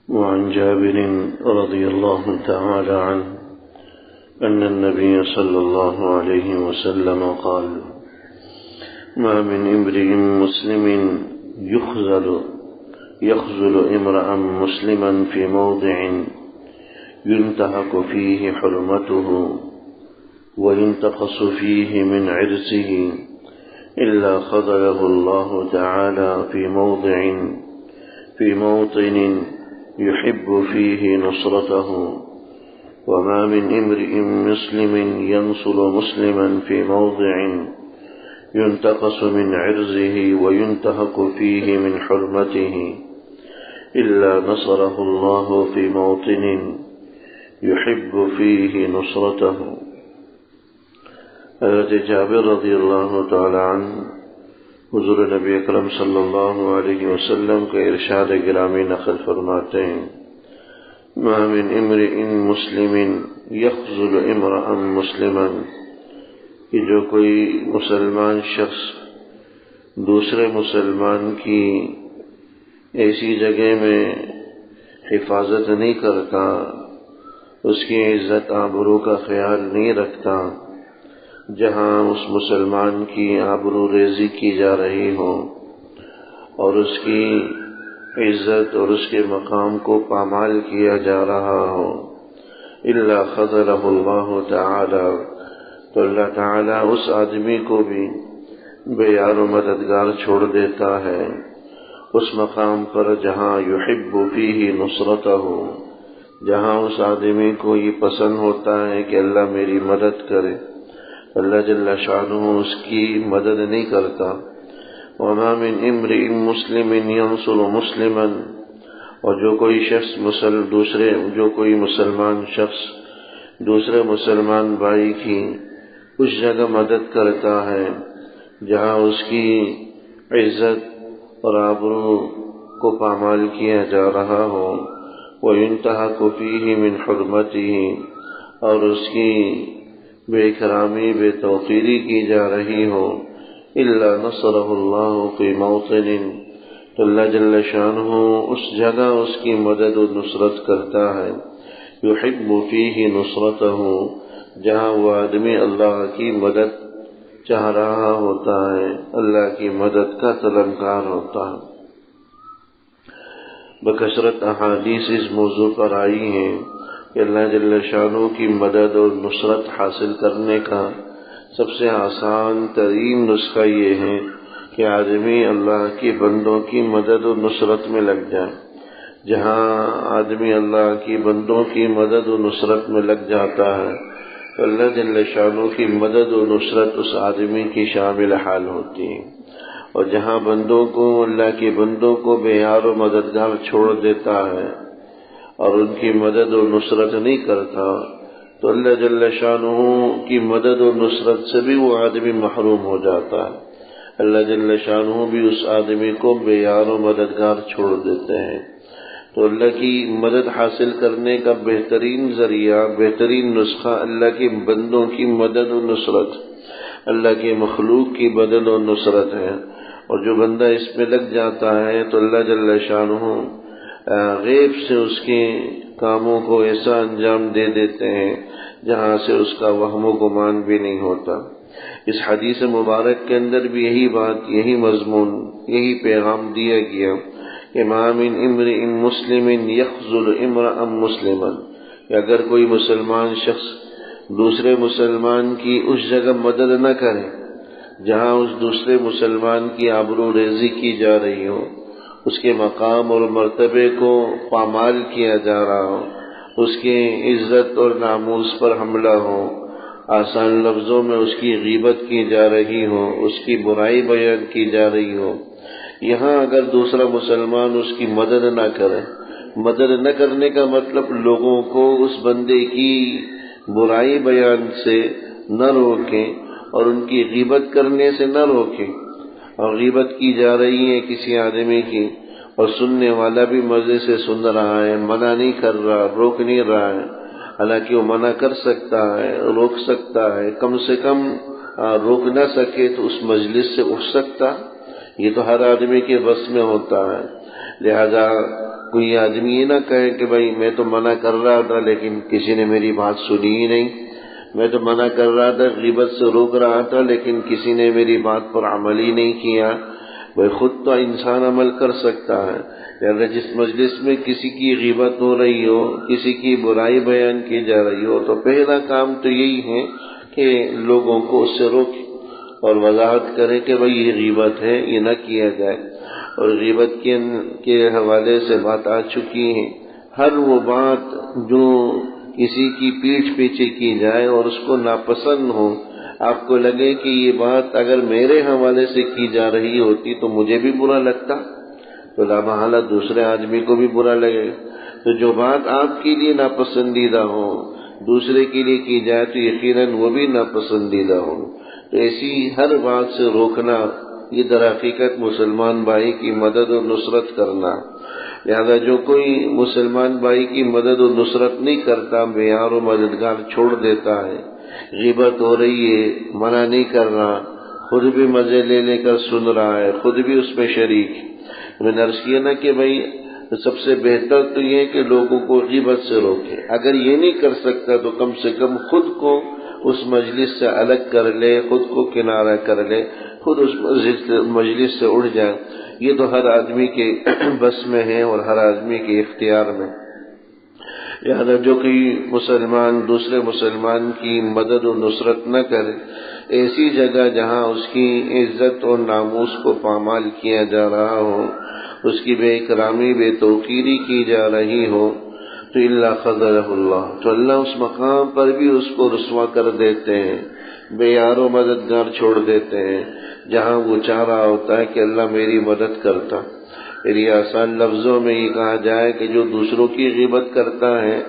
وعن جابر رضي الله تعالى عنه أن النبي صلى الله عليه وسلم قال: ما من امرئ مسلم يخذل امرأ مسلما في موضع ينتهك فيه حرمته وينتقص فيه من عرضه إلا خذله الله تعالى في موطن يحب فيه نصرته. وما من امرئ مسلم ينصر مسلما في موضع ينتقص من عرضه وينتهك فيه من حرمته إلا نصره الله في موطن يحب فيه نصرته. حضرت جابر رضی اللہ تعالی عنہ حضور نبی اکرم صلی اللہ علیہ وسلم کا ارشاد گرامی نقل فرماتے ہیں: ما من امرئ مسلم یخذل امرأ مسلما، کہ جو کوئی مسلمان شخص دوسرے مسلمان کی ایسی جگہ میں حفاظت نہیں کرتا، اس کی عزت آبرو کا خیال نہیں رکھتا، جہاں اس مسلمان کی آبرو ریزی کی جا رہی ہو اور اس کی عزت اور اس کے مقام کو پامال کیا جا رہا ہو، الا خذلہ اللہ تعالی، تو اللہ تعالیٰ اس آدمی کو بھی بے یار و مددگار چھوڑ دیتا ہے اس مقام پر جہاں یحب فیہ نصرتہ، جہاں اس آدمی کو یہ پسند ہوتا ہے کہ اللہ میری مدد کرے، اللہ جل شانہ اس کی مدد نہیں کرتا۔ وما من امرئ مسلم ينصر مسلما، اور جو کوئی مسلمان شخص دوسرے مسلمان بھائی کی اس جگہ مدد کرتا ہے جہاں اس کی عزت اور آبرو کو پامال کیا جا رہا ہو، وَيُنْتَهَكُ فِيهِ مِنْ حُرْمَتِهِ، اور اس کی بے اکرامی بے توقیری کی جا رہی ہو، إِلَّا نَصَرَهُ اللَّهُ فِي مَوْطِنٍ، تو اللہ جل شانہ اس جگہ اس کی مدد و نصرت کرتا ہے، يُحِبُّ فِيهِ نُصْرَتَهُ، جہاں وہ آدمی اللہ کی مدد چاہ رہا ہوتا ہے، اللہ کی مدد کا طلبگار ہوتا ہے۔ بکثرت احادیث اس موضوع پر آئی ہیں کہ اللہ جل شانہ کی مدد اور نصرت حاصل کرنے کا سب سے آسان ترین نسخہ یہ ہے کہ آدمی اللہ کے بندوں کی مدد و نصرت میں لگ جائے۔ جہاں آدمی اللہ کی بندوں کی مدد و نصرت میں لگ جاتا ہے تو اللہ جل شانہ کی مدد و نصرت اس آدمی کی شامل حال ہوتی ہے، اور جہاں اللہ کے بندوں کو بے یار و مددگار چھوڑ دیتا ہے اور ان کی مدد و نصرت نہیں کرتا تو اللہ جل شانہ کی مدد و نصرت سے بھی وہ آدمی محروم ہو جاتا ہے، اللہ جل شانہ بھی اس آدمی کو بے یار و مددگار چھوڑ دیتے ہیں۔ تو اللہ کی مدد حاصل کرنے کا بہترین ذریعہ، بہترین نسخہ اللہ کے بندوں کی مدد و نصرت، اللہ کے مخلوق کی مدد و نصرت ہے، اور جو بندہ اس میں لگ جاتا ہے تو اللہ جل شانہ غیب سے اس کے کاموں کو ایسا انجام دے دیتے ہیں جہاں سے اس کا وہم و گمان بھی نہیں ہوتا۔ اس حدیث مبارک کے اندر بھی یہی بات، یہی مضمون، یہی پیغام دیا گیا کہ ما من امرئ مسلم یخذل امرأ مسلما، کہ اگر کوئی مسلمان شخص دوسرے مسلمان کی اس جگہ مدد نہ کرے جہاں اس دوسرے مسلمان کی آبرو ریزی کی جا رہی ہو، اس کے مقام اور مرتبے کو پامال کیا جا رہا ہو، اس کی عزت اور ناموس پر حملہ ہو، آسان لفظوں میں اس کی غیبت کی جا رہی ہو، اس کی برائی بیان کی جا رہی ہو، یہاں اگر دوسرا مسلمان اس کی مدد نہ کرے، مدد نہ کرنے کا مطلب لوگوں کو اس بندے کی برائی بیان سے نہ روکے اور ان کی غیبت کرنے سے نہ روکے، اور غیبت کی جا رہی ہے کسی آدمی کی اور سننے والا بھی مزے سے سن رہا ہے، منع نہیں کر رہا، روک نہیں رہا ہے، حالانکہ وہ منع کر سکتا ہے، روک سکتا ہے، کم سے کم روک نہ سکے تو اس مجلس سے اٹھ سکتا، یہ تو ہر آدمی کے بس میں ہوتا ہے۔ لہذا کوئی آدمی یہ نہ کہے کہ بھائی میں تو منع کر رہا تھا لیکن کسی نے میری بات سنی ہی نہیں، میں تو منع کر رہا تھا، غیبت سے روک رہا تھا، لیکن کسی نے میری بات پر عمل ہی نہیں کیا۔ بھائی خود تو انسان عمل کر سکتا ہے، یعنی جس مجلس میں کسی کی غیبت ہو رہی ہو، کسی کی برائی بیان کی جا رہی ہو، تو پہلا کام تو یہی ہے کہ لوگوں کو اس سے روکے اور وضاحت کرے کہ بھائی یہ غیبت ہے، یہ نہ کیا جائے۔ اور غیبت کے حوالے سے بات آ چکی ہے، ہر وہ بات جو کسی کی پیٹھ پیچھے کی جائے اور اس کو ناپسند ہو، آپ کو لگے کہ یہ بات اگر میرے حوالے سے کی جا رہی ہوتی تو مجھے بھی برا لگتا، تو لا محالہ دوسرے آدمی کو بھی برا لگے گا۔ تو جو بات آپ کے لیے ناپسندیدہ ہو دوسرے کے لیے کی جائے تو یقیناً وہ بھی ناپسندیدہ ہو۔ تو ایسی ہر بات سے روکنا یہ در حقیقت مسلمان بھائی کی مدد و نصرت کرنا۔ لہذا جو کوئی مسلمان بھائی کی مدد و نصرت نہیں کرتا، بے یار و مددگار چھوڑ دیتا ہے، غیبت ہو رہی ہے منع نہیں کر رہا، خود بھی مزے لے لے کر سن رہا ہے، خود بھی اس میں شریک۔ میں نے عرض کیا نا کہ بھائی سب سے بہتر تو یہ ہے کہ لوگوں کو غیبت سے روکے، اگر یہ نہیں کر سکتا تو کم سے کم خود کو اس مجلس سے الگ کر لے، خود کو کنارہ کر لے، خود اس مجلس سے اٹھ جائے۔ یہ تو ہر آدمی کے بس میں ہے اور ہر آدمی کے اختیار میں۔ لہذا جو کہ مسلمان دوسرے مسلمان کی مدد و نصرت نہ کرے، ایسی جگہ جہاں اس کی عزت اور ناموس کو پامال کیا جا رہا ہو، اس کی بے اکرامی بے توقیری کی جا رہی ہو، تو اللہ خذلہ اللہ، تو اللہ اس مقام پر بھی اس کو رسوا کر دیتے ہیں، بے یار و مددگار چھوڑ دیتے ہیں۔ جہاں وہ چاہ رہا ہوتا ہے کہ اللہ میری مدد کرتا، میری آسان لفظوں میں یہ کہا جائے کہ جو دوسروں کی غیبت کرتا ہے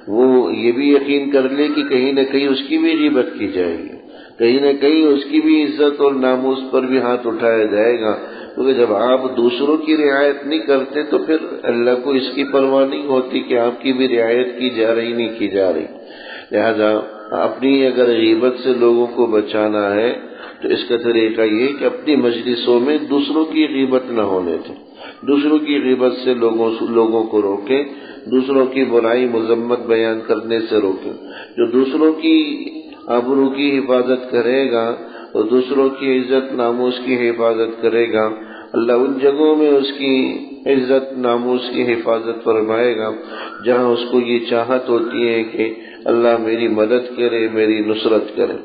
وہ یہ بھی یقین کر لے کہ کہیں نہ کہیں اس کی بھی غیبت کی جائے گی، کہیں نہ کہیں اس کی بھی عزت اور ناموس پر بھی ہاتھ اٹھایا جائے گا، کیونکہ جب آپ دوسروں کی رعایت نہیں کرتے تو پھر اللہ کو اس کی پرواہ نہیں ہوتی کہ آپ کی بھی رعایت کی جا رہی نہیں کی جا رہی۔ لہذا اپنی اگر غیبت سے لوگوں کو بچانا ہے تو اس کا طریقہ یہ کہ اپنی مجلسوں میں دوسروں کی غیبت نہ ہونے دیں، دوسروں کی غیبت سے لوگوں کو روکیں، دوسروں کی برائی مذمت بیان کرنے سے روکیں۔ جو دوسروں کی آبرو کی حفاظت کرے گا اور دوسروں کی عزت ناموس کی حفاظت کرے گا، اللہ ان جگہوں میں اس کی عزت ناموس کی حفاظت فرمائے گا جہاں اس کو یہ چاہت ہوتی ہے کہ اللہ میری مدد کرے، میری نصرت کرے۔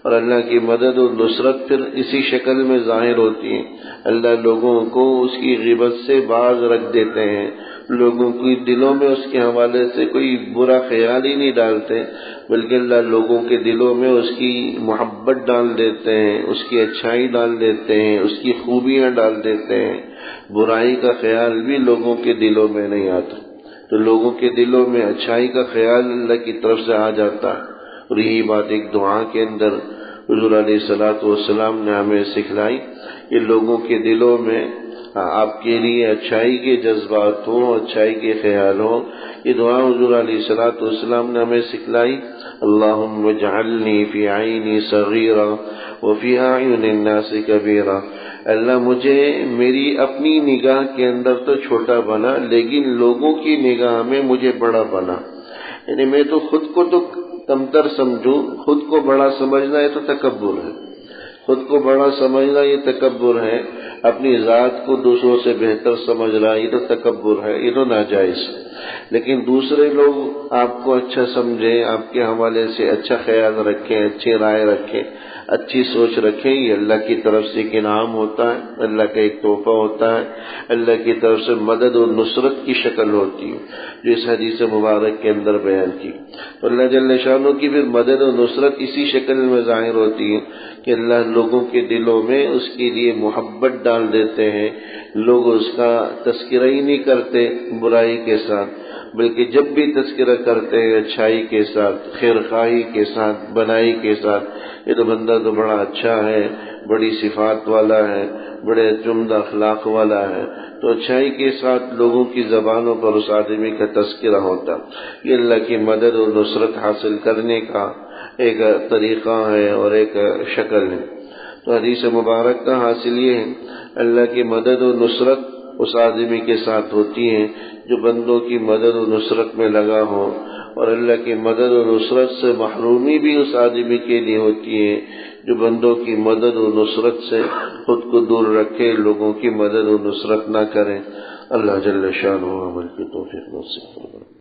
اور اللہ کی مدد اور نصرت پھر اسی شکل میں ظاہر ہوتی ہے، اللہ لوگوں کو اس کی غیبت سے باز رکھ دیتے ہیں، لوگوں کی دلوں میں اس کے حوالے سے کوئی برا خیال ہی نہیں ڈالتے، بلکہ اللہ لوگوں کے دلوں میں اس کی محبت ڈال دیتے ہیں، اس کی اچھائی ڈال دیتے ہیں، اس کی خوبیاں ڈال دیتے ہیں، برائی کا خیال بھی لوگوں کے دلوں میں نہیں آتا، تو لوگوں کے دلوں میں اچھائی کا خیال اللہ کی طرف سے آ جاتا ہے۔ اور یہی بات ایک دعا کے اندر حضور علیہ الصلوۃ والسلام نے ہمیں سکھلائی کہ لوگوں کے دلوں میں آپ کے لیے اچھائی کے جذبات ہوں، اچھائی کے خیال ہوں۔ یہ دعا حضور علیہ الصلوۃ والسلام نے ہمیں سکھلائی، اللہم اجعلنی فی عینی صغیرا وفی اعین الناس کبیرا، اللہ مجھے میری اپنی نگاہ کے اندر تو چھوٹا بنا، لیکن لوگوں کی نگاہ میں مجھے بڑا بنا۔ یعنی میں تو خود کو تو کمتر سمجھوں، خود کو بڑا سمجھنا یہ تو تکبر ہے، خود کو بڑا سمجھنا یہ تکبر ہے، اپنی ذات کو دوسروں سے بہتر سمجھنا یہ تو تکبر ہے، یہ تو ناجائز۔ لیکن دوسرے لوگ آپ کو اچھا سمجھیں، آپ کے حوالے سے اچھا خیال رکھیں، اچھی رائے رکھیں، اچھی سوچ رکھیں، یہ اللہ کی طرف سے ایک انعام ہوتا ہے، اللہ کا ایک تحفہ ہوتا ہے، اللہ کی طرف سے مدد اور نصرت کی شکل ہوتی ہے جو اس حدیث مبارک کے اندر بیان کی۔ تو اللہ جل شانہ کی پھر مدد اور نصرت اسی شکل میں ظاہر ہوتی ہے کہ اللہ لوگوں کے دلوں میں اس کے لیے محبت ڈال دیتے ہیں، لوگ اس کا تذکرہ ہی نہیں کرتے برائی کے ساتھ، بلکہ جب بھی تذکرہ کرتے ہیں اچھائی کے ساتھ، خیر خواہی کے ساتھ، بنائی کے ساتھ، یہ تو بندہ تو بڑا اچھا ہے، بڑی صفات والا ہے، بڑے عمدہ اخلاق والا ہے، تو اچھائی کے ساتھ لوگوں کی زبانوں پر اس آدمی کا تذکرہ ہوتا۔ یہ اللہ کی مدد اور نصرت حاصل کرنے کا ایک طریقہ ہے اور ایک شکل ہے۔ تو حدیث مبارک کا حاصل یہ ہے، اللہ کی مدد و نصرت اس آدمی کے ساتھ ہوتی ہیں جو بندوں کی مدد و نصرت میں لگا ہو، اور اللہ کی مدد و نصرت سے محرومی بھی اس آدمی کے لیے ہوتی ہے جو بندوں کی مدد و نصرت سے خود کو دور رکھے، لوگوں کی مدد و نصرت نہ کرے۔ اللہ جل شانہ عمل کی توفیق نصیب فرمائے۔